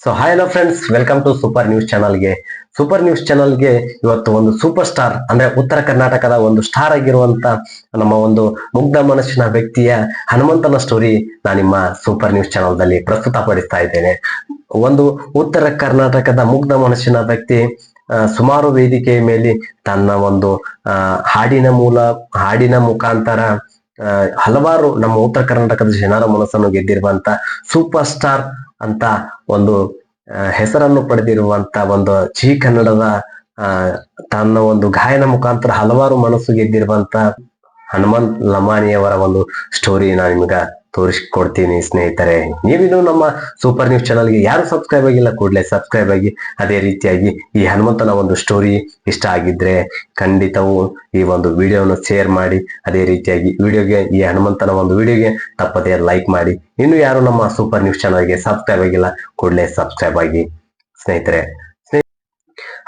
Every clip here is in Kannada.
So hi hello friends, welcome to super news ಚಾನಲ್ಗೆ. ಸೂಪರ್ ನ್ಯೂಸ್ ಚಾನಲ್ಗೆ ಇವತ್ತು ಒಂದು ಸೂಪರ್ ಸ್ಟಾರ್ ಅಂದ್ರೆ ಉತ್ತರ ಕರ್ನಾಟಕದ ಒಂದು ಸ್ಟಾರ್ ಆಗಿರುವಂತ ನಮ್ಮ ಒಂದು ಮುಗ್ಧ ಮನಸ್ಸಿನ ವ್ಯಕ್ತಿಯ ಹನುಮಂತನ ಸ್ಟೋರಿ ನಾನು ನಿಮ್ಮ ಸೂಪರ್ ನ್ಯೂಸ್ ಚಾನಲ್ದಲ್ಲಿ ಪ್ರಸ್ತುತಪಡಿಸ್ತಾ ಇದ್ದೇನೆ. ಒಂದು ಉತ್ತರ ಕರ್ನಾಟಕದ ಮುಗ್ಧ ಮನಸ್ಸಿನ ವ್ಯಕ್ತಿ ಸುಮಾರು ವೇದಿಕೆಯ ಮೇಲೆ ತನ್ನ ಒಂದು ಹಾಡಿನ ಮುಖಾಂತರ ಹಲವಾರು ನಮ್ಮ ಉತ್ತರ ಕರ್ನಾಟಕದ ಜನರ ಮನಸ್ಸನ್ನು ಗೆದ್ದಿರುವಂತ ಸೂಪರ್ ಸ್ಟಾರ್ ಅಂತ ಒಂದು ಹೆಸರನ್ನು ಪಡೆದಿರುವಂತ ಒಂದು ಜಿ ಕನ್ನಡದ ತನ್ನ ಒಂದು ಗಾಯನ ಮುಖಾಂತರ ಹಲವಾರು ಮನಸ್ಸು ಗೆದ್ದಿರುವಂತ ಹನುಮಂತ್ ಲಮಾನಿಯವರ ಒಂದು ಸ್ಟೋರಿ ನಾನು ನಿಮ್ಗೆ ತೋರಿಸ್ಕೊಡ್ತೀನಿ ಸ್ನೇಹಿತರೆ. ನೀವಿನ್ನು ನಮ್ಮ ಸೂಪರ್ ನ್ಯೂಸ್ ಚಾನಲ್ಗೆ ಯಾರು ಸಬ್ಸ್ಕ್ರೈಬ್ ಆಗಿಲ್ಲ ಕೂಡಲೇ ಸಬ್ಸ್ಕ್ರೈಬ್ ಆಗಿ. ಅದೇ ರೀತಿಯಾಗಿ ಈ ಹನುಮಂತನ ಒಂದು ಸ್ಟೋರಿ ಇಷ್ಟ ಆಗಿದ್ರೆ ಖಂಡಿತವು ಈ ಒಂದು ವಿಡಿಯೋನ ಶೇರ್ ಮಾಡಿ. ಅದೇ ರೀತಿಯಾಗಿ ಈ ಹನುಮಂತನ ಒಂದು ವಿಡಿಯೋಗೆ ತಪ್ಪದೇ ಲೈಕ್ ಮಾಡಿ. ಇನ್ನು ಯಾರು ನಮ್ಮ ಸೂಪರ್ ನ್ಯೂಸ್ ಚಾನಲ್ಗೆ ಸಬ್ಸ್ಕ್ರೈಬ್ ಆಗಿಲ್ಲ ಕೂಡಲೇ ಸಬ್ಸ್ಕ್ರೈಬ್ ಆಗಿ ಸ್ನೇಹಿತರೆ.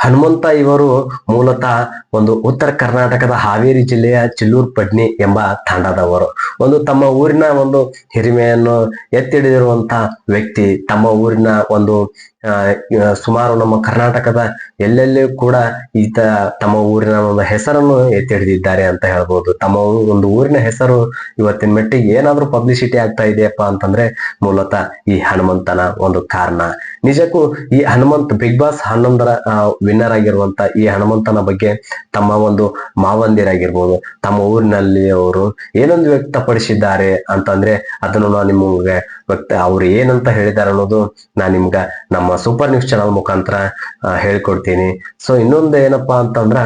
ಹನುಮಂತ ಇವರು ಮೂಲತಃ ಒಂದು ಉತ್ತರ ಕರ್ನಾಟಕದ ಹಾವೇರಿ ಜಿಲ್ಲೆಯ ಚಿಲ್ಲೂರು ಪಡ್ನಿ ಎಂಬ ತಾಂಡದವರು. ಒಂದು ತಮ್ಮ ಊರಿನ ಒಂದು ಹಿರಿಮೆಯನ್ನು ಎತ್ತಿಡಿದಿರುವಂತ ವ್ಯಕ್ತಿ. ತಮ್ಮ ಊರಿನ ಒಂದು ಸುಮಾರು ನಮ್ಮ ಕರ್ನಾಟಕದ ಎಲ್ಲೆಲ್ಲೂ ಕೂಡ ಈತ ತಮ್ಮ ಊರಿನ ಒಂದು ಹೆಸರನ್ನು ಎತ್ತಿ ಹಿಡಿದಿದ್ದಾರೆ ಅಂತ ಹೇಳ್ಬೋದು. ತಮ್ಮ ಒಂದು ಊರಿನ ಹೆಸರು ಇವತ್ತಿನ ಮಟ್ಟಿಗೆ ಏನಾದ್ರೂ ಪಬ್ಲಿಸಿಟಿ ಆಗ್ತಾ ಇದೆಯಪ್ಪ ಅಂತಂದ್ರೆ ಮೂಲತಃ ಈ ಹನುಮಂತನ ಒಂದು ಕಾರಣ. ನಿಜಕ್ಕೂ ಈ ಹನುಮಂತ್ ಬಿಗ್ ಬಾಸ್ 11ರ ವಿನ್ನರ್ ಆಗಿರುವಂತ ಈ ಹನುಮಂತನ ಬಗ್ಗೆ ತಮ್ಮ ಒಂದು ಮಾವಂದಿರಾಗಿರ್ಬೋದು, ತಮ್ಮ ಊರಿನಲ್ಲಿ ಅವರು ಏನೊಂದು ವ್ಯಕ್ತಪಡಿಸಿದ್ದಾರೆ ಅಂತಂದ್ರೆ ಅದನ್ನು ನಾನು ನಿಮಗೆ ಅವ್ರು ಏನಂತ ಹೇಳಿದ್ದಾರೆ ಅನ್ನೋದು ನಾನು ನಿಮ್ಗ ನಮ್ಮ ಸೂಪರ್ ನ್ಯೂಸ್ ಚಾನಲ್ ಮುಖಾಂತರ ಹೇಳ್ಕೊಡ್ತೀನಿ. ಸೊ ಇನ್ನೊಂದು ಏನಪ್ಪಾ ಅಂತಂದ್ರ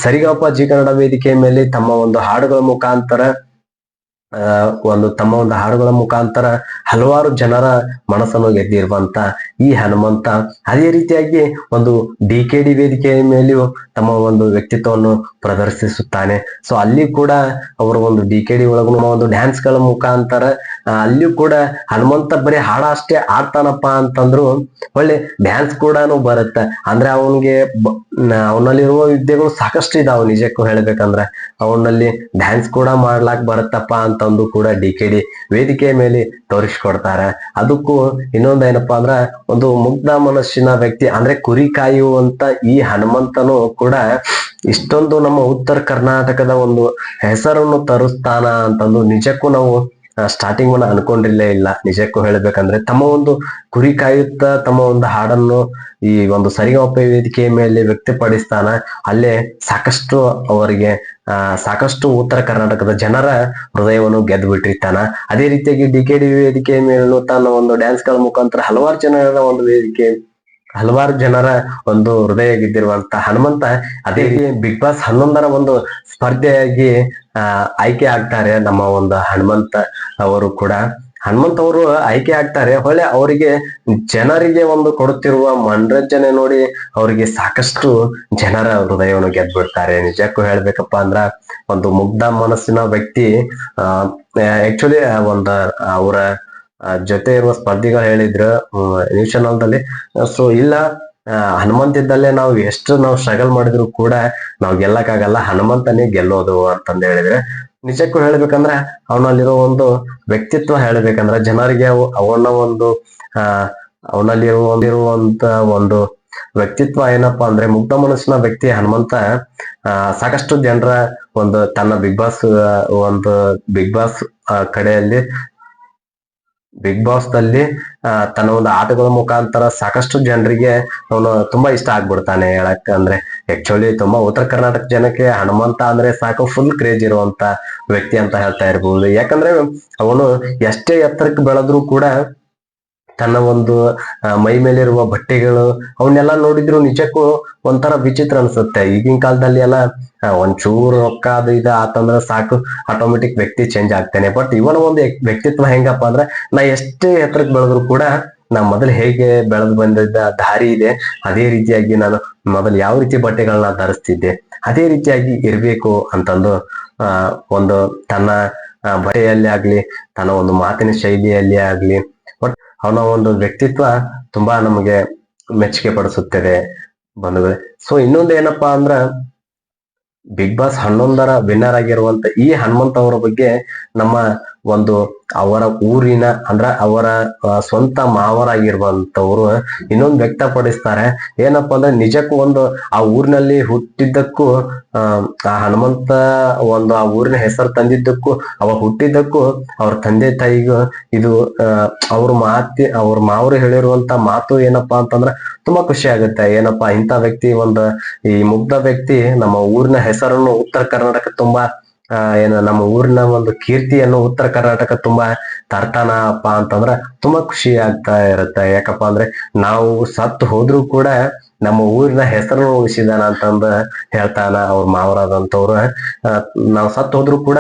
ಸರಿಗಮಪ ಜಿ ಕನ್ನಡ ವೇದಿಕೆ ಮೇಲೆ ತಮ್ಮ ಒಂದು ಹಾಡುಗಳ ಮುಖಾಂತರ ಹಲವಾರು ಜನರ ಮನಸ್ಸನ್ನು ಗೆದ್ದಿರುವಂತ ಈ ಹನುಮಂತ ಅದೇ ರೀತಿಯಾಗಿ ಒಂದು DKD ವೇದಿಕೆಯ ಮೇಲೆಯೂ ತಮ್ಮ ಒಂದು ವ್ಯಕ್ತಿತ್ವವನ್ನು ಪ್ರದರ್ಶಿಸುತ್ತಾನೆ. ಸೊ ಅಲ್ಲಿ ಕೂಡ ಅವರ ಒಂದು DKD ಒಳಗೂ ಒಂದು ಡ್ಯಾನ್ಸ್ ಗಳ ಮುಖಾಂತರ ಅಲ್ಲಿಯೂ ಕೂಡ ಹನುಮಂತ ಬರೀ ಹಾಡ ಅಷ್ಟೇ ಆಡ್ತಾನಪ್ಪ ಅಂತಂದ್ರು ಒಳ್ಳೆ ಡ್ಯಾನ್ಸ್ ಕೂಡ ಬರುತ್ತೆ. ಅಂದ್ರೆ ಅವನಲ್ಲಿರುವ ವಿದ್ಯೆಗಳು ಸಾಕಷ್ಟು ಇದಾವೆ. ನಿಜಕ್ಕೂ ಹೇಳ್ಬೇಕಂದ್ರೆ ಅವನಲ್ಲಿ ಡ್ಯಾನ್ಸ್ ಕೂಡ ಮಾಡ್ಲಾಕ್ ಬರುತ್ತಪ್ಪ ಅಂತಂದು ಕೂಡ DKD ವೇದಿಕೆಯ ಮೇಲೆ ತೋರಿಸ್ಕೊಡ್ತಾರೆ. ಅದಕ್ಕೂ ಇನ್ನೊಂದು ಏನಪ್ಪಾ ಅಂದ್ರ ಒಂದು ಮುಗ್ಧ ಮನಸ್ಸಿನ ವ್ಯಕ್ತಿ ಅಂದ್ರೆ ಕುರಿ ಕಾಯುವಂತ ಈ ಹನುಮಂತನು ಕೂಡ ಇಷ್ಟೊಂದು ನಮ್ಮ ಉತ್ತರ ಕರ್ನಾಟಕದ ಒಂದು ಹೆಸರನ್ನು ತರಿಸ್ತಾನ ಅಂತಂದು ನಿಜಕ್ಕೂ ನಾವು ಸ್ಟಾರ್ಟಿಂಗ್ ಅನ್ಕೊಂಡಿರ್ಲೇ ಇಲ್ಲ. ನಿಜಕ್ಕೂ ಹೇಳ್ಬೇಕಂದ್ರೆ ತಮ್ಮ ಒಂದು ಕುರಿ ಕಾಯುತ್ತಾ ತಮ್ಮ ಒಂದು ಹಾಡನ್ನು ಈ ಒಂದು ಸರಿಗಮಪ ವೇದಿಕೆಯ ಮೇಲೆ ವ್ಯಕ್ತಪಡಿಸ್ತಾನ. ಅಲ್ಲೇ ಸಾಕಷ್ಟು ಅವರಿಗೆ ಸಾಕಷ್ಟು ಉತ್ತರ ಕರ್ನಾಟಕದ ಜನರ ಹೃದಯವನ್ನು ಗೆದ್ದು ಬಿಟ್ಟಿರ್ತಾನ. ಅದೇ ರೀತಿಯಾಗಿ DKD ವೇದಿಕೆಯ ಮೇಲೂ ತನ್ನ ಒಂದು ಡ್ಯಾನ್ಸ್ ಗಳ ಮುಖಾಂತರ ಹಲವಾರು ಜನರ ಒಂದು ಹೃದಯ ಗೆದ್ದಿರುವಂತ ಹನುಮಂತ ಅದೇ ರೀತಿ ಬಿಗ್ ಬಾಸ್ 11ರ ಒಂದು ಸ್ಪರ್ಧೆಯಾಗಿ ಆಯ್ಕೆ ಆಗ್ತಾರೆ. ನಮ್ಮ ಒಂದು ಹನುಮಂತ ಅವರು ಆಯ್ಕೆ ಆಗ್ತಾರೆ. ಹೊಳೆ ಅವರಿಗೆ ಜನರಿಗೆ ಒಂದು ಕೊಡುತ್ತಿರುವ ಮನರಂಜನೆ ನೋಡಿ ಅವರಿಗೆ ಸಾಕಷ್ಟು ಜನರ ಹೃದಯವನ್ನು ಗೆದ್ಬಿಡ್ತಾರೆ. ನಿಜಕ್ಕೂ ಹೇಳ್ಬೇಕಪ್ಪ ಅಂದ್ರ ಒಂದು ಮುಗ್ಧ ಮನಸ್ಸಿನ ವ್ಯಕ್ತಿ. ಆಕ್ಚುಲಿ ಅವರ ಜೊತೆ ಇರುವ ಸ್ಪರ್ಧಿಗಳು ಹೇಳಿದ್ರು ನ್ಯೂಸ್ ಚಾನಲ್ದಲ್ಲಿ. ಸೊ ಇಲ್ಲ, ಹನುಮಂತ ಇದ್ದಲ್ಲೇ ನಾವು ಸ್ಟ್ರಗಲ್ ಮಾಡಿದ್ರು ಕೂಡ ನಾವು ಗೆಲ್ಲಕ್ಕಾಗಲ್ಲ, ಹನುಮಂತನೇ ಗೆಲ್ಲೋದು ಅಂತಂದು ಹೇಳಿದ್ರೆ. ನಿಜಕ್ಕೂ ಹೇಳ್ಬೇಕಂದ್ರೆ ಅವನಲ್ಲಿರೋ ಒಂದು ವ್ಯಕ್ತಿತ್ವ ಹೇಳ್ಬೇಕಂದ್ರೆ ಜನರಿಗೆ ಅವನಲ್ಲಿರುವಂತ ಒಂದು ವ್ಯಕ್ತಿತ್ವ ಏನಪ್ಪಾ ಅಂದ್ರೆ ಮುಗ್ಧ ಮನಸ್ಸಿನ ವ್ಯಕ್ತಿ ಹನುಮಂತ ಸಾಕಷ್ಟು ಜನರ ಒಂದು ತನ್ನ ಬಿಗ್ ಬಾಸ್ ದಲ್ಲಿ ತನ್ನ ಒಂದು ಆಟಗಳ ಮುಖಾಂತರ ಸಾಕಷ್ಟು ಜನರಿಗೆ ಅವನು ತುಂಬಾ ಇಷ್ಟ ಆಗ್ಬಿಡ್ತಾನೆ. ಹೇಳಕ್ಕಂದ್ರೆ ಆಕ್ಚುಲಿ ತುಂಬಾ ಉತ್ತರ ಕರ್ನಾಟಕ ಜನಕ್ಕೆ ಹನುಮಂತ ಅಂದ್ರೆ ಸಾಕು ಫುಲ್ ಕ್ರೇಜ್ ಇರುವಂತ ವ್ಯಕ್ತಿ ಅಂತ ಹೇಳ್ತಾ ಇರ್ಬೋದು. ಯಾಕಂದ್ರೆ ಅವನು ಎಷ್ಟೇ ಎತ್ತರಕ್ಕೆ ಬೆಳೆದ್ರು ಕೂಡ ತನ್ನ ಒಂದು ಮೈ ಮೇಲಿರುವ ಬಟ್ಟೆಗಳು ಅವನ್ನೆಲ್ಲ ನೋಡಿದ್ರು ನಿಜಕ್ಕೂ ಒಂಥರ ವಿಚಿತ್ರ ಅನ್ಸುತ್ತೆ. ಈಗಿನ ಕಾಲದಲ್ಲಿ ಎಲ್ಲ ಒಂಚೂರು ರೊಕ್ಕ ಅದು ಇದು ಆತಂದ್ರೆ ಸಾಕು ಆಟೋಮೆಟಿಕ್ ವ್ಯಕ್ತಿ ಚೇಂಜ್ ಆಗ್ತಾನೆ. ಬಟ್ ಇವನ ಒಂದು ವ್ಯಕ್ತಿತ್ವ ಹೆಂಗಪ್ಪ ಅಂದ್ರೆ ನಾ ಎಷ್ಟೇ ಎತ್ತರಕ್ಕೆ ಬೆಳೆದ್ರು ಕೂಡ ನಾ ಮೊದಲು ಹೇಗೆ ಬೆಳೆದು ಬಂದಿದ್ದ ದಾರಿ ಇದೆ, ಅದೇ ರೀತಿಯಾಗಿ ನಾನು ಮೊದಲು ಯಾವ ರೀತಿ ಬಟ್ಟೆಗಳನ್ನ ಧರಿಸ್ತಿದ್ದೆ ಅದೇ ರೀತಿಯಾಗಿ ಇರ್ಬೇಕು ಅಂತಂದು ಒಂದು ತನ್ನ ಬಟ್ಟೆಯಲ್ಲಿ ಆಗ್ಲಿ ತನ್ನ ಒಂದು ಮಾತಿನ ಶೈಲಿಯಲ್ಲಿ ಆಗ್ಲಿ ಬಟ್ ಅವನ ಒಂದು ವ್ಯಕ್ತಿತ್ವ ತುಂಬಾ ನಮಗೆ ಮೆಚ್ಚುಗೆ ಪಡಿಸುತ್ತದೆ ಬಂಧುಗಳೇ. ಸೊ ಇನ್ನೊಂದು ಏನಪ್ಪಾ ಅಂದ್ರ ಬಿಗ್ ಬಾಸ್ 11ರ ವಿನ್ನರ್ ಆಗಿರುವಂತ ಈ ಹನುಮಂತ ಅವರ ಬಗ್ಗೆ ನಮ್ಮ ಒಂದು ಅವರ ಊರಿನ ಅಂದ್ರ ಅವರ ಸ್ವಂತ ಮಾವರಾಗಿರುವಂತವ್ರು ಇನ್ನೊಂದು ವ್ಯಕ್ತಪಡಿಸ್ತಾರೆ. ಏನಪ್ಪಾ ಅಂದ್ರೆ ನಿಜಕ್ಕೂ ಒಂದು ಆ ಊರಿನಲ್ಲಿ ಹುಟ್ಟಿದ್ದಕ್ಕೂ ಆ ಹನುಮಂತ ಒಂದು ಆ ಊರಿನ ಹೆಸರು ತಂದಿದ್ದಕ್ಕೂ ಅವ ಹುಟ್ಟಿದ್ದಕ್ಕೂ ಅವ್ರ ತಂದೆ ತಾಯಿಗೂ ಇದು ಅವ್ರ ಮಾವರು ಹೇಳಿರುವಂತ ಮಾತು ಏನಪ್ಪಾ ಅಂತಂದ್ರ ತುಂಬಾ ಖುಷಿ ಆಗುತ್ತೆ. ಏನಪ್ಪಾ ಇಂಥ ವ್ಯಕ್ತಿ ಈ ಮುಗ್ಧ ವ್ಯಕ್ತಿ ನಮ್ಮ ಊರಿನ ಹೆಸರನ್ನು ಉತ್ತರ ಕರ್ನಾಟಕ ತುಂಬಾ ನಮ್ಮ ಊರಿನ ಒಂದು ಕೀರ್ತಿಯನ್ನು ಉತ್ತರ ಕರ್ನಾಟಕ ತುಂಬಾ ತರ್ತಾನಪ್ಪ ಅಂತಂದ್ರ ತುಂಬಾ ಖುಷಿ ಆಗ್ತಾ ಇರುತ್ತೆ. ಯಾಕಪ್ಪ ಅಂದ್ರೆ ನಾವು ಸತ್ತು ಹೋದ್ರು ಕೂಡ ನಮ್ಮ ಊರಿನ ಹೆಸರನ್ನು ಉಳಿಸಿದಾನ ಅಂತಂದ ಹೇಳ್ತಾನ ಅವ್ರ ಮಾವರಾದಂತವ್ರು. ನಾವು ಸತ್ತು ಹೋದ್ರು ಕೂಡ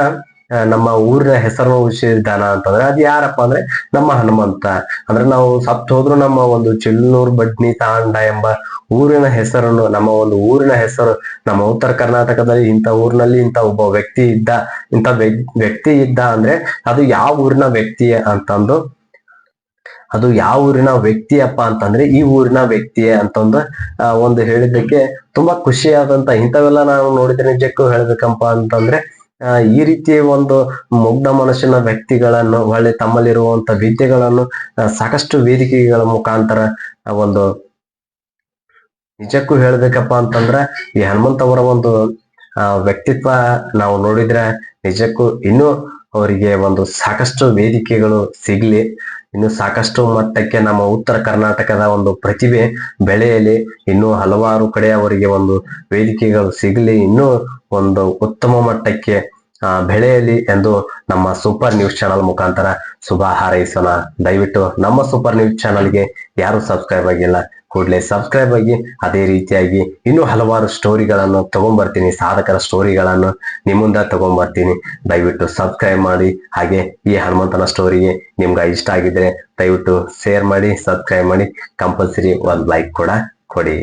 ನಮ್ಮ ಊರಿನ ಹೆಸರನ್ನು ಉಳಿಸಿದಾನ ಅಂತಂದ್ರೆ ಅದ್ ಯಾರಪ್ಪ ಅಂದ್ರೆ ನಮ್ಮ ಹನುಮಂತ. ಅಂದ್ರೆ ನಾವು ಸತ್ತು ಹೋದ್ರು ನಮ್ಮ ಒಂದು ಚಿಲ್ನೂರ್ ಬಡ್ನಿ ತಾಂಡ ಎಂಬ ಊರಿನ ಹೆಸರನ್ನು, ನಮ್ಮ ಒಂದು ಊರಿನ ಹೆಸರು, ನಮ್ಮ ಉತ್ತರ ಕರ್ನಾಟಕದಲ್ಲಿ ಇಂಥ ಊರಿನಲ್ಲಿ ಇಂಥ ಒಬ್ಬ ವ್ಯಕ್ತಿ ಇದ್ದ, ಇಂಥ ವ್ಯಕ್ತಿ ಇದ್ದ ಅಂದ್ರೆ ಅದು ಯಾವ ಊರಿನ ವ್ಯಕ್ತಿ ಅಂತಂದು, ಅದು ಯಾವ ಊರಿನ ವ್ಯಕ್ತಿಯಪ್ಪ ಅಂತಂದ್ರೆ ಈ ಊರಿನ ವ್ಯಕ್ತಿಯೇ ಅಂತಂದು ಒಂದು ಹೇಳಿದ್ದಕ್ಕೆ ತುಂಬಾ ಖುಷಿಯಾದಂತ ಇಂಥವೆಲ್ಲ ನಾವು ನೋಡಿದ್ರೆ ನಿಜಕ್ಕೂ ಹೇಳ್ಬೇಕಪ್ಪ ಅಂತಂದ್ರೆ ಈ ರೀತಿ ಒಂದು ಮುಗ್ಧ ಮನಸ್ಸಿನ ವ್ಯಕ್ತಿಗಳನ್ನು ಒಳ್ಳೆ ತಮ್ಮಲ್ಲಿರುವಂತ ವಿದ್ಯೆಗಳನ್ನು ಸಾಕಷ್ಟು ವೇದಿಕೆಗಳ ಮುಖಾಂತರ ಒಂದು ನಿಜಕ್ಕೂ ಹೇಳ್ಬೇಕಪ್ಪ ಅಂತಂದ್ರ ಈ ಹನುಮಂತ ಅವರ ಒಂದು ವ್ಯಕ್ತಿತ್ವ ನಾವು ನೋಡಿದ್ರೆ ನಿಜಕ್ಕೂ ಇನ್ನೂ ಅವರಿಗೆ ಒಂದು ಸಾಕಷ್ಟು ವೇದಿಕೆಗಳು ಸಿಗ್ಲಿ, ಇನ್ನು ಸಾಕಷ್ಟು ಮಟ್ಟಕ್ಕೆ ನಮ್ಮ ಉತ್ತರ ಕರ್ನಾಟಕದ ಒಂದು ಪ್ರತಿಭೆ ಬೆಳೆಯಲಿ, ಇನ್ನೂ ಹಲವಾರು ಕಡೆ ಅವರಿಗೆ ಒಂದು ವೇದಿಕೆಗಳು ಸಿಗಲಿ, ಇನ್ನೂ ಒಂದು ಉತ್ತಮ ಮಟ್ಟಕ್ಕೆ ಬೆಳೆಯಲಿ ಎಂದು ನಮ್ಮ ಸೂಪರ್ ನ್ಯೂಸ್ ಚಾನಲ್ ಮುಖಾಂತರ ಶುಭ ಹಾರೈಸೋಣ. ದಯವಿಟ್ಟು ನಮ್ಮ ಸೂಪರ್ ನ್ಯೂಸ್ ಚಾನಲ್ಗೆ ಯಾರು ಸಬ್ಸ್ಕ್ರೈಬ್ ಆಗಿಲ್ಲ ಕೂಡಲೇ ಸಬ್ಸ್ಕ್ರೈಬ್ ಆಗಿ, ಅದೇ ರೀತಿಯಾಗಿ ಇನ್ನೂ ಹಲವಾರು ಸ್ಟೋರಿಗಳನ್ನು ತಗೊಂಡ್ಬರ್ತೀನಿ, ಸಾಧಕರ ಸ್ಟೋರಿಗಳನ್ನು ನಿಮ್ಮಿಂದ ತಗೊಂಡ್ಬರ್ತೀನಿ. ದಯವಿಟ್ಟು ಸಬ್ಸ್ಕ್ರೈಬ್ ಮಾಡಿ. ಹಾಗೆ ಈ ಹನುಮಂತನ ಸ್ಟೋರಿಗೆ ನಿಮ್ಗೆ ಇಷ್ಟ ಆಗಿದ್ರೆ ದಯವಿಟ್ಟು ಶೇರ್ ಮಾಡಿ, ಸಬ್ಸ್ಕ್ರೈಬ್ ಮಾಡಿ, ಕಂಪಲ್ಸರಿ ಒಂದು ಲೈಕ್ ಕೂಡ ಕೊಡಿ.